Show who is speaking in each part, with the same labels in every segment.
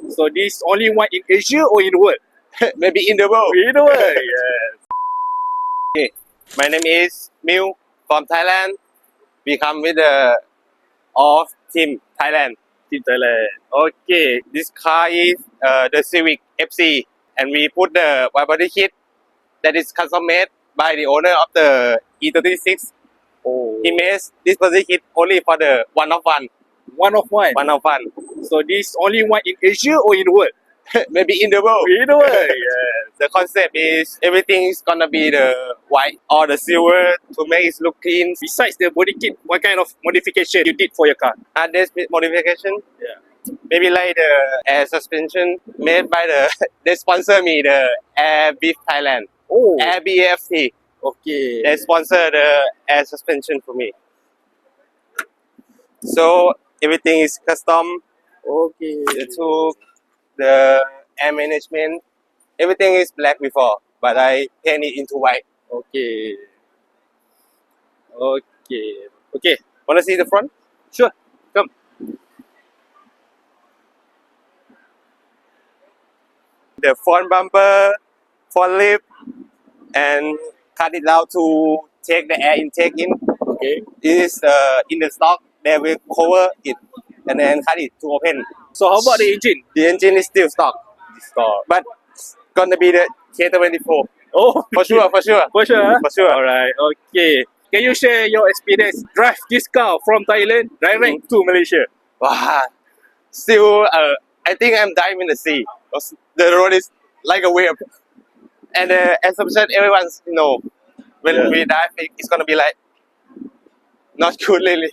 Speaker 1: So this only one in Asia or in the world?
Speaker 2: Maybe in the world.
Speaker 1: In the world, yes.
Speaker 2: Okay. My name is Miu from Thailand. We come with the of team Thailand.
Speaker 1: Team Thailand.
Speaker 2: Okay, this car is the Civic FC, and we put the wide body kit that is custom made by the owner of the E36.
Speaker 1: Oh.
Speaker 2: He made this body kit only for the one of one.
Speaker 1: One of one.
Speaker 2: One of one.
Speaker 1: So this only one in Asia or in the world?
Speaker 2: Maybe in the world.
Speaker 1: In the world, yes.
Speaker 2: The concept is everything is gonna be the white or the silver to make it look clean.
Speaker 1: Besides the body kit, what kind of modification you did for your car?
Speaker 2: There's modification.
Speaker 1: Yeah.
Speaker 2: Maybe like the air suspension made by the they sponsor me the Air Beef Thailand.
Speaker 1: Oh.
Speaker 2: Air BFT.
Speaker 1: Okay.
Speaker 2: They sponsor the air suspension for me. So everything is custom.
Speaker 1: Okay.
Speaker 2: The tube, the air management, everything is black before, but I paint it into white.
Speaker 1: Okay. Okay. Okay.
Speaker 2: Wanna see the front?
Speaker 1: Sure. Come.
Speaker 2: The front bumper, front lip, and cut it out to take the air intake in.
Speaker 1: Okay.
Speaker 2: This is in the stock. They will cover it and then cut it to open.
Speaker 1: So how about the engine?
Speaker 2: The engine is still stock, but it's gonna be the K24
Speaker 1: Oh,
Speaker 2: for sure, for sure,
Speaker 1: for sure. Huh?
Speaker 2: for sure.
Speaker 1: Alright. Okay. Can you share your experience drive this car from Thailand direct to Malaysia?
Speaker 2: Wow. Still, I think I'm diving in the sea. The road is like a wave, and as I said, everyone's when we dive, it's gonna be like not good really.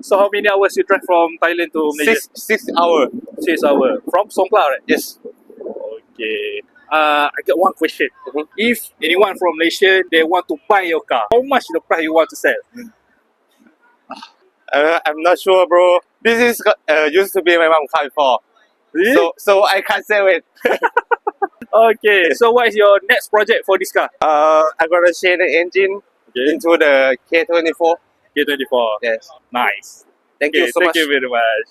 Speaker 1: So how many hours you drive from Thailand to Malaysia?
Speaker 2: 6 hours.
Speaker 1: 6 hours. From Songkla, right?
Speaker 2: Yes.
Speaker 1: Okay. I got one question. If anyone from Malaysia, they want to buy your car, how much the price you want to sell?
Speaker 2: I'm not sure, bro. This is used to be my mom's car before,
Speaker 1: Really?
Speaker 2: so I can't sell it.
Speaker 1: Okay. So what is your next project for this car?
Speaker 2: I'm gonna change the engine into the K24.
Speaker 1: K24.
Speaker 2: Yes.
Speaker 1: Nice.
Speaker 2: Thank
Speaker 1: Okay,
Speaker 2: you so
Speaker 1: thank
Speaker 2: much.
Speaker 1: you very much.